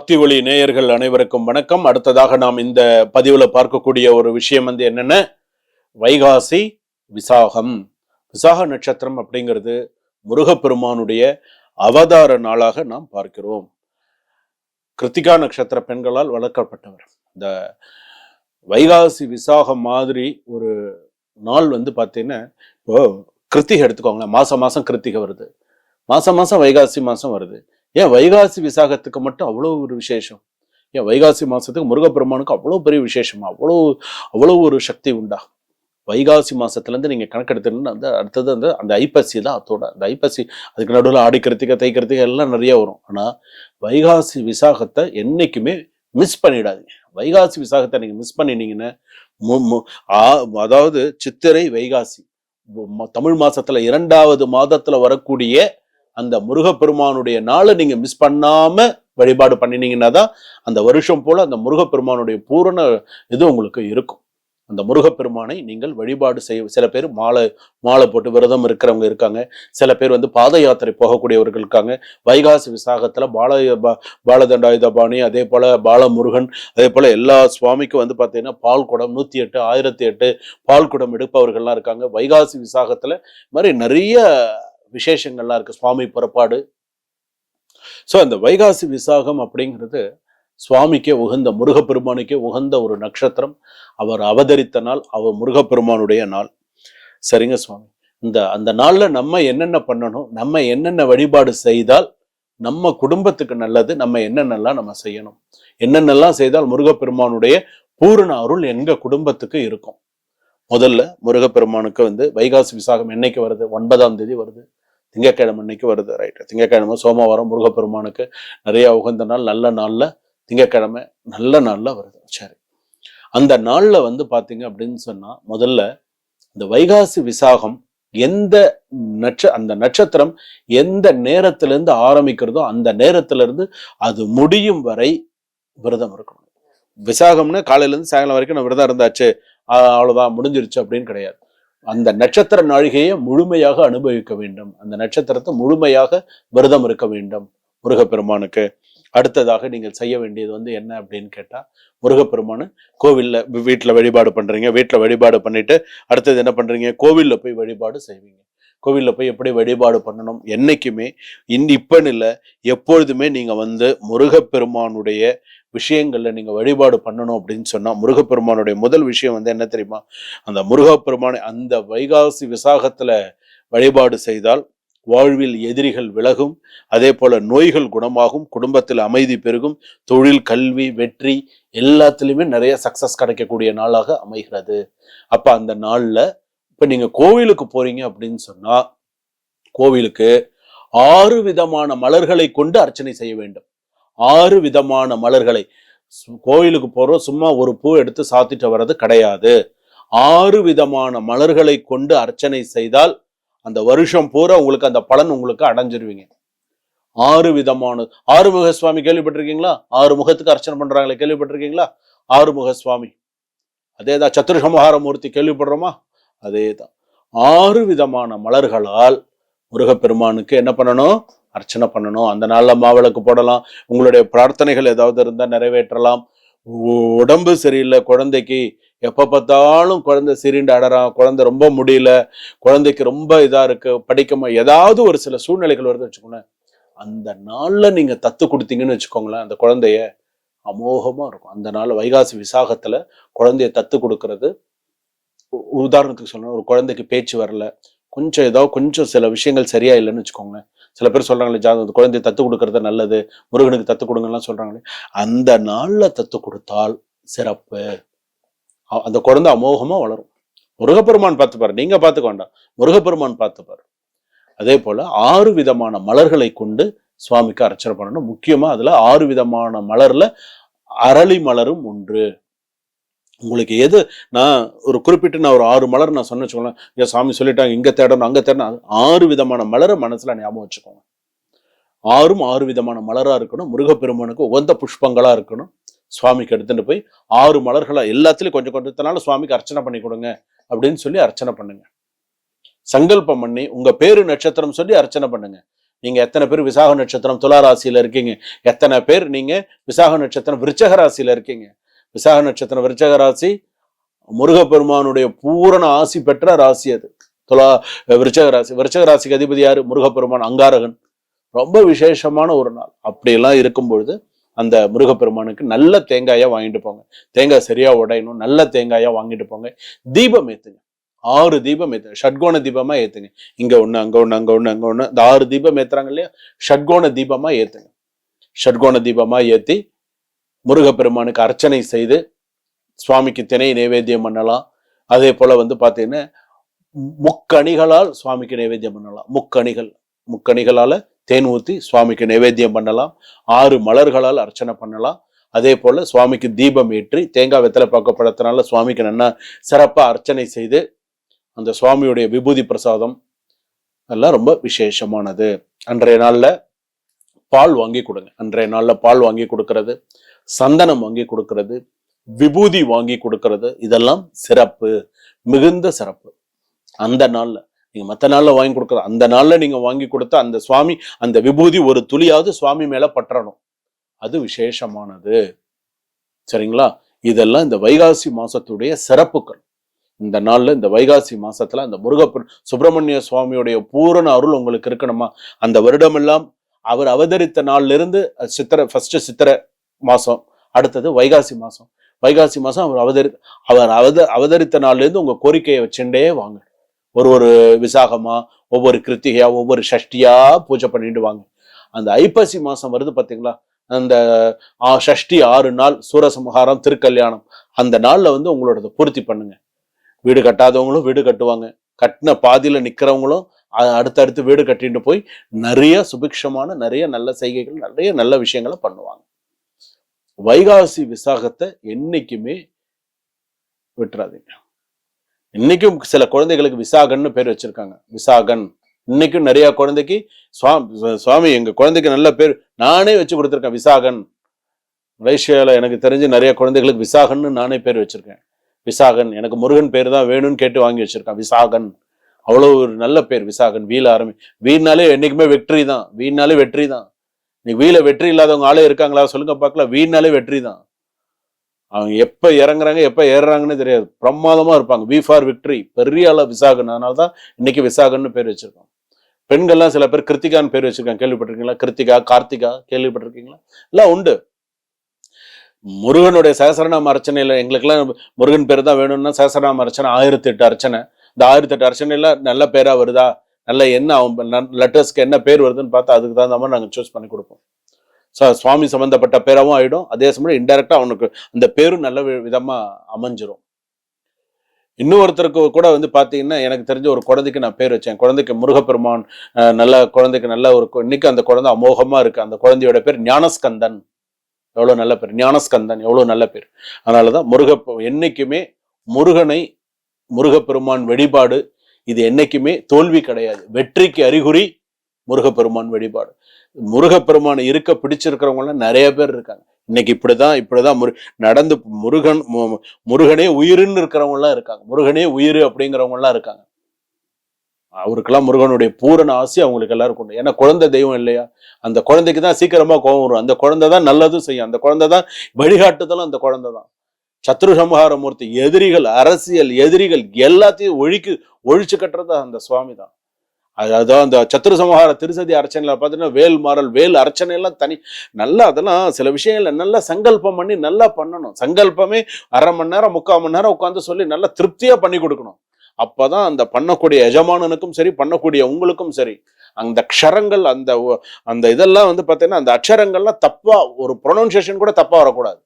பக்தி ஒளி நேயர்கள் அனைவருக்கும் வணக்கம். அடுத்ததாக நாம் இந்த பதிவுல பார்க்கக்கூடிய ஒரு விஷயம் என்னன்னா, வைகாசி விசாகம். விசாக நட்சத்திரம் அப்படிங்கிறது முருகப்பெருமானுடைய அவதார நாளாக நாம் பார்க்கிறோம். கிருத்திகா நட்சத்திர பெண்களால் வளர்க்கப்பட்டவர். இந்த வைகாசி விசாகம் மாதிரி ஒரு நாள் பார்த்தீங்கன்னா, இப்போ கிருத்திகை எடுத்துக்கோங்களேன். மாசம் கிருத்திகை வருது, மாசம் வைகாசி மாசம் வருது. ஏன் வைகாசி விசாகத்துக்கு மட்டும் அவ்வளோ ஒரு விசேஷம்? ஏன் வைகாசி மாசத்துக்கு முருகப்பெருமானுக்கு அவ்வளோ பெரிய விசேஷமா? அவ்வளோ ஒரு சக்தி உண்டா? வைகாசி மாசத்துலேருந்து நீங்க கணக்கெடுத்துன்னு அடுத்தது அந்த ஐப்பசி தான். அதோட அந்த ஐப்பசி, அதுக்கு நடுவில் ஆடி கிருத்திகை, தை கிருத்திகை எல்லாம் நிறைய வரும். ஆனா வைகாசி விசாகத்தை என்னைக்குமே மிஸ் பண்ணிடாதீங்க. வைகாசி விசாகத்தை நீங்க மிஸ் பண்ணினீங்கன்னா, அதாவது சித்திரை வைகாசி தமிழ் மாசத்துல 2வது மாதத்துல வரக்கூடிய அந்த முருகப்பெருமானுடைய நாளை நீங்க மிஸ் பண்ணாம வழிபாடு பண்ணினீங்கன்னா தான் அந்த வருஷம் போல அந்த முருகப்பெருமானுடைய பூரண இது உங்களுக்கு இருக்கும். அந்த முருகப்பெருமானை நீங்கள் வழிபாடு செய்ய, சில பேர் மாலை போட்டு விரதம் இருக்கிறவங்க இருக்காங்க, சில பேர் பாத யாத்திரை போகக்கூடியவர்கள் இருக்காங்க. வைகாசி விசாகத்துல பாலதண்டாயுதபாணி, அதே போல பாலமுருகன், அதே போல எல்லா சுவாமிக்கும் பார்த்தீங்கன்னா பால் குடம் 108 1008 பால் குடம் எடுப்பவர்கள்லாம் இருக்காங்க. வைகாசி விசாகத்துல மாதிரி நிறைய விசேஷங்கள்லாம் இருக்கு, சுவாமி புறப்பாடு. ஸோ அந்த வைகாசி விசாகம் அப்படிங்கிறது சுவாமிக்கே உகந்த, முருகப்பெருமானுக்கே உகந்த ஒரு நட்சத்திரம். அவர் அவதரித்த நாள், அவர் முருகப்பெருமானுடைய நாள். சரிங்க சுவாமி, அந்த நாள்ல நம்ம என்னென்ன பண்ணணும், நம்ம என்னென்ன வழிபாடு செய்தால் நம்ம குடும்பத்துக்கு நல்லது, நம்ம என்னென்னலாம் நம்ம செய்யணும், என்னென்னலாம் செய்தால் முருகப்பெருமானுடைய பூரண அருள் எங்க குடும்பத்துக்கு இருக்கும்? முதல்ல முருகப்பெருமானுக்கு வைகாசி விசாகம் என்னைக்கு வருது? 9ஆம் தேதி வருது, திங்கட்கிழமை அன்னைக்கு வருது. ரைட், திங்கட்கிழமை சோமவாரம் முருகப்பெருமானுக்கு நிறைய உகந்த நாள். நல்ல நாள்ல திங்கட்கிழமை நல்ல நாள்ல வருது. சரி, அந்த நாள்ல பாத்தீங்க அப்படின்னு சொன்னா, முதல்ல இந்த வைகாசி விசாகம் அந்த நட்சத்திரம் எந்த நேரத்துல இருந்து ஆரம்பிக்கிறதோ அந்த நேரத்துல இருந்து அது முடியும் வரை விரதம் இருக்கணும். விசாகம்னு காலையில இருந்து சாயங்காலம் வரைக்கும் நான் விரதம் இருந்தாச்சு, அவ்வளவுதான் முடிஞ்சிருச்சு அப்படின்னு கிடையாது. அந்த நட்சத்திர நாழிகையை முழுமையாக அனுபவிக்க வேண்டும். அந்த நட்சத்திரத்தை முழுமையாக விரதம் இருக்க வேண்டும் முருகப்பெருமானுக்கு. அடுத்ததாக நீங்கள் செய்ய வேண்டியது என்ன அப்படின்னு கேட்டா, முருகப்பெருமானு கோவில்ல வீட்டுல வழிபாடு பண்றீங்க, வீட்டுல வழிபாடு பண்ணிட்டு அடுத்தது என்ன பண்றீங்க? கோவில்ல போய் வழிபாடு செய்வீங்க. கோவில்ல போய் எப்படி வழிபாடு பண்ணணும்? என்னைக்குமே இப்பன்னு இல்லை, எப்பொழுதுமே நீங்க முருகப்பெருமானுடைய விஷயங்கள்ல நீங்க வழிபாடு பண்ணணும் அப்படின்னு சொன்னா, முருகப்பெருமானுடைய முதல் விஷயம் என்ன தெரியுமா? அந்த முருகப்பெருமானை அந்த வைகாசி விசாகத்துல வழிபாடு செய்தால் வாழ்வில் எதிரிகள் விலகும், அதே போல நோய்கள் குணமாகும், குடும்பத்தில் அமைதி பெருகும், தொழில், கல்வி, வெற்றி எல்லாத்துலயுமே நிறைய சக்சஸ் கிடைக்கக்கூடிய நாளாக அமைகிறது. அப்ப அந்த நாள்ல இப்ப நீங்க கோவிலுக்கு போறீங்க அப்படின்னு சொன்னா, கோவிலுக்கு 6 விதமான மலர்களை கொண்டு அர்ச்சனை செய்ய வேண்டும். 6 விதமான மலர்களை. கோயிலுக்கு போறோம் சும்மா ஒரு பூ எடுத்து சாத்திட்டு வர்றது கிடையாது. 6 விதமான மலர்களை கொண்டு அர்ச்சனை செய்தால் அந்த வருஷம் பூரா உங்களுக்கு அந்த பலன் உங்களுக்கு அடைஞ்சிருவீங்க. 6 விதமான, ஆறுமுக சுவாமி கேள்விப்பட்டிருக்கீங்களா? 6 முகத்துக்கு அர்ச்சனை பண்றாங்களே, கேள்விப்பட்டிருக்கீங்களா? ஆறுமுக சுவாமி அதேதான். சத்துர்சம்ஹார மூர்த்தி கேள்விப்படுறோமா? அதேதான். 6 விதமான மலர்களால் முருகப்பெருமானுக்கு என்ன பண்ணணும்? அர்ச்சனை பண்ணணும். அந்த நாள்ல மாவிளக்கு போடலாம். உங்களுடைய பிரார்த்தனைகள் ஏதாவது இருந்தா நிறைவேற்றலாம். உடம்பு சரியில்லை குழந்தைக்கு, எப்ப பார்த்தாலும் குழந்தை சிரிண்டு அடறான், குழந்தை ரொம்ப முடியல, குழந்தைக்கு ரொம்ப இதா இருக்கு, படிக்கமா, ஏதாவது ஒரு சில சூழ்நிலைகள் வருது வச்சுக்கோங்களேன், அந்த நாள்ல நீங்க தத்து கொடுத்தீங்கன்னு வச்சுக்கோங்களேன், அந்த குழந்தைய அமோகமா இருக்கும். அந்த நாள் வைகாசி விசாகத்துல குழந்தைய தத்து கொடுக்கறது, உதாரணத்துக்கு சொல்லணும், ஒரு குழந்தைக்கு பேச்சு வரல, கொஞ்சம் சில விஷயங்கள் சரியா இல்லைன்னு வச்சுக்கோங்களேன், சில பேர் சொல்றாங்களே ஜாதகம் குழந்தைய தத்து கொடுக்கறது நல்லது, முருகனுக்கு தத்து கொடுங்கலாம் சொல்றாங்களே, அந்த நாள்ல தத்து கொடுத்தால் சிறப்பு. அந்த குழந்தை அமோகமா வளரும். முருகப்பெருமான் பார்த்துப்பாரு, நீங்க பார்த்துக்க வேண்டாம், முருகப்பெருமான் பார்த்துப்பாரு. அதே போல 6 விதமான மலர்களை கொண்டு சுவாமிக்கு அர்ச்சனை பண்ணணும். முக்கியமா அதுல 6 விதமான மலர்ல அரளி மலரும் ஒன்று. உங்களுக்கு எது, நான் ஒரு குறிப்பிட்டு நான் ஒரு 6 மலர் நான் சொன்ன வச்சுக்கோங்களேன், இங்க சாமி சொல்லிட்டாங்க இங்க தேடணும் அங்க தேடணும், 6 விதமான மலரை மனசுல ஞாபகம் வச்சுக்கோங்க. 6 விதமான மலரா இருக்கணும், முருகப்பெருமானுக்கு உகந்த புஷ்பங்களா இருக்கணும். சுவாமிக்கு எடுத்துட்டு போய் 6 மலர்களை எல்லாத்துலயும் கொஞ்சம் கொஞ்சத்தினால சுவாமிக்கு அர்ச்சனை பண்ணி கொடுங்க அப்படின்னு சொல்லி அர்ச்சனை பண்ணுங்க. சங்கல்பம் பண்ணி உங்க பேரு நட்சத்திரம் சொல்லி அர்ச்சனை பண்ணுங்க. நீங்க எத்தனை பேர் விசாக நட்சத்திரம் துலா ராசியில இருக்கீங்க? எத்தனை பேர் நீங்க விசாக நட்சத்திரம் விருச்சக ராசியில இருக்கீங்க? விசாக நட்சத்திரம் விருச்சக ராசி முருகப்பெருமானுடைய பூரண ஆசி பெற்ற ராசி அது. விருச்சக ராசி. விருச்சக ராசிக்கு அதிபதி யாரு? முருகப்பெருமான், அங்காரகன். ரொம்ப விசேஷமான ஒரு நாள். அப்படியெல்லாம் இருக்கும் பொழுது அந்த முருகப்பெருமானுக்கு நல்ல தேங்காயா வாங்கிட்டு போங்க. தேங்காய் சரியா உடையணும். நல்ல தேங்காயா வாங்கிட்டு போங்க. தீபம் ஏத்துங்க. 6 தீபம் ஏத்துங்க. ஷட்கோண தீபமா ஏத்துங்க. இங்க ஒண்ணு, அங்க ஒண்ணு, அங்க ஒண்ணு, அங்க ஒண்ணு. இந்த 6 தீபம் ஏத்துறாங்க இல்லையா, ஷட்கோண தீபமா ஏத்துங்க. ஷட்கோண தீபமா ஏத்தி முருகப்பெருமானுக்கு அர்ச்சனை செய்து சுவாமிக்கு திணை நைவேத்தியம் பண்ணலாம். அதே போல பாத்தீங்கன்னா முக்கணிகளால் சுவாமிக்கு நைவேத்தியம் பண்ணலாம். முக்கணிகளால தேன் ஊத்தி சுவாமிக்கு நைவேத்தியம் பண்ணலாம். 6 மலர்களால் அர்ச்சனை பண்ணலாம். அதே போல சுவாமிக்கு தீபம் ஏற்றி தேங்காய் வெத்தலை பக்கப்படுத்தினால சுவாமிக்கு நல்லா சிறப்பா அர்ச்சனை செய்து அந்த சுவாமியுடைய விபூதி பிரசாதம் எல்லாம் ரொம்ப விசேஷமானது. அன்றைய நாள்ல பால் வாங்கி கொடுங்க. அன்றைய நாள்ல பால் வாங்கி கொடுக்கறது, சந்தனம் வாங்கி கொடுக்கறது, விபூதி வாங்கி கொடுக்கறது, இதெல்லாம் சிறப்பு, மிகுந்த சிறப்பு. அந்த நாள்ல நீங்க மற்ற நாள்ல வாங்கி கொடுக்கற அந்த நாள்ல நீங்க வாங்கி கொடுத்த அந்த சுவாமி அந்த விபூதி ஒரு துளியாவது சுவாமி மேல பற்றணும். அது விசேஷமானது. சரிங்களா? இதெல்லாம் இந்த வைகாசி மாசத்துடைய சிறப்புகள். இந்த நாள்ல இந்த வைகாசி மாசத்துல அந்த சுப்பிரமணிய சுவாமியுடைய பூரண அருள் உங்களுக்கு இருக்கணுமா? அந்த வருடமெல்லாம் அவர் அவதரித்த நாள்ல இருந்து சித்திரை மாசம், அடுத்தது வைகாசி மாசம். வைகாசி மாசம் அவர் அவதரித்த நாள்ல இருந்து உங்க கோரிக்கையை வச்சுட்டே வாங்க. ஒரு விசாகமா, ஒவ்வொரு கிருத்திகையா, ஒவ்வொரு சஷ்டியா பூஜை பண்ணிட்டு வாங்க. அந்த ஐப்பசி மாசம் வருது பாத்தீங்களா, அந்த சஷ்டி 6 நாள் சூரசம்ஹாரம், திருக்கல்யாணம், அந்த நாள்ல உங்களோட பூர்த்தி பண்ணுங்க. வீடு கட்டாதவங்களும் வீடு கட்டுவாங்க. கட்டின பாதியில நிக்கிறவங்களும் அடுத்தடுத்து வீடு கட்டிட்டு போய் நிறைய சுபிக்ஷமான நிறைய நல்ல செய்கைகள், நிறைய நல்ல விஷயங்களை பண்ணுவாங்க. வைகாசி விசாகத்தை என்னைக்குமே விட்டுறாதீங்க. இன்னைக்கும் சில குழந்தைகளுக்கு விசாகன்னு பேர் வச்சிருக்காங்க. விசாகன். இன்னைக்கும் நிறைய குழந்தைக்கு சுவாமி எங்க குழந்தைக்கு நல்ல பேர் நானே வச்சு கொடுத்துருக்கேன், விசாகன். மலேசியால எனக்கு தெரிஞ்சு நிறைய குழந்தைகளுக்கு விசாகன்னு நானே பேர் வச்சிருக்கேன். விசாகன். எனக்கு முருகன் பேர் தான் வேணும்னு கேட்டு வாங்கி வச்சிருக்கேன். விசாகன். அவ்வளவு ஒரு நல்ல பேர் விசாகன். வீல வீணாலே என்னைக்குமே வெற்றி தான். வீணாலே வெற்றி தான். நீ வீல வெற்றி இல்லாதவங்க ஆளே இருக்காங்களா சொல்லுங்க பார்க்கலாம். வீணாலே வெற்றி தான். அவங்க எப்ப இறங்குறாங்க எப்ப ஏறுறாங்கன்னு தெரியாது. பிரமாதமா இருப்பாங்க. V for victory. பெரிய அளவு விசாகன். அதனாலதான் இன்னைக்கு விசாகன்னு பேர் வச்சிருக்கோம். பெண்கள்லாம் சில பேர் கிருத்திகான்னு பேர் வச்சிருக்காங்க. கேள்விப்பட்டிருக்கீங்களா? கிருத்திகா, கார்த்திகா கேள்விப்பட்டிருக்கீங்களா? எல்லாம் உண்டு. முருகனுடைய சகசரநாம அர்ச்சனையில எங்களுக்கெல்லாம் முருகன் பேர் தான் வேணும்னா சகசரநாம அர்ச்சனை 1008 அர்ச்சனை. இந்த 1008 அர்ச்சனையில நல்ல பேரா வருதா, நல்ல என்ன லெட்டர்ஸ்க்கு என்ன பேர் வருதுன்னு பார்த்தா அதுக்கு தகுந்த மாதிரி நாங்கள் சூஸ் பண்ணி கொடுப்போம். சுவாமி சம்பந்தப்பட்ட பேராவும் ஆயிடும். அதே சமயம் இன்டைரக்டா அவனுக்கு அந்த பேரும் நல்ல விதமா அமைஞ்சிரும். இன்னொருத்தருக்கு கூட பாத்தீங்கன்னா, எனக்கு தெரிஞ்ச ஒரு குழந்தைக்கு நான் பேர் வச்சேன். குழந்தைக்கு முருகப்பெருமான் நல்ல குழந்தைக்கு நல்ல ஒரு இன்னைக்கு அந்த குழந்தை அமோகமா இருக்கு. அந்த குழந்தையோட பேர் ஞானஸ்கந்தன். எவ்வளவு நல்ல பேர் ஞானஸ்கந்தன். எவ்வளவு நல்ல பேர். அதனாலதான் என்னைக்குமே முருகப்பெருமான் வழிபாடு இது என்னைக்குமே தோல்வி கிடையாது. வெற்றிக்கு அறிகுறி முருகப்பெருமான் வழிபாடு. முருகப்பெருமானை இருக்க பிடிச்சிருக்கிறவங்க நிறைய பேர் இருக்காங்க. இன்னைக்கு இப்படிதான் நடந்து முருகனே உயிருன்னு இருக்கிறவங்க எல்லாம் இருக்காங்க. முருகனே உயிர் அப்படிங்கிறவங்க எல்லாம் இருக்காங்க. அவருக்கெல்லாம் முருகனுடைய பூரண ஆசை அவங்களுக்கு எல்லாருக்கும் உண்டு. ஏன்னா குழந்தை தெய்வம் இல்லையா? அந்த குழந்தைக்கு தான் சீக்கிரமா கோபம் வரும். அந்த குழந்தை தான் நல்லதும் செய்யும். அந்த குழந்தை தான் வழிகாட்டுதலும். அந்த குழந்தை தான் சத்ரு சம்ஹாரமூர்த்தி. எதிரிகள், அரசியல் எதிரிகள் எல்லாத்தையும் ஒழிச்சு கட்டுறது அந்த சுவாமி தான். அதாவது அந்த சத்ரு சம்ஹார திருசதி அர்ச்சனையில பாத்தீங்கன்னா வேல் மாறல், வேல் அர்ச்சனை எல்லாம் தனி நல்லா. அதெல்லாம் சில விஷயங்கள்ல நல்லா சங்கல்பம் பண்ணி நல்லா பண்ணணும். சங்கல்பமே 1/2 மணி நேரம் 3/4 மணி நேரம் உட்காந்து சொல்லி நல்லா திருப்தியா பண்ணி கொடுக்கணும். அப்பதான் அந்த பண்ணக்கூடிய எஜமானனுக்கும் சரி, பண்ணக்கூடிய உங்களுக்கும் சரி, அந்த அக்ஷரங்கள் அந்த இதெல்லாம் பாத்தீங்கன்னா அந்த அக்ஷரங்கள்லாம் தப்பா, ஒரு ப்ரொனவுன்சியேஷன் கூட தப்பா வரக்கூடாது.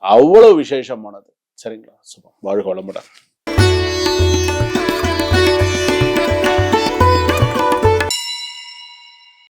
அவ்வளவு விசேஷமானது. சரிங்களா? சுபம். வாழ்க வளமுடன்.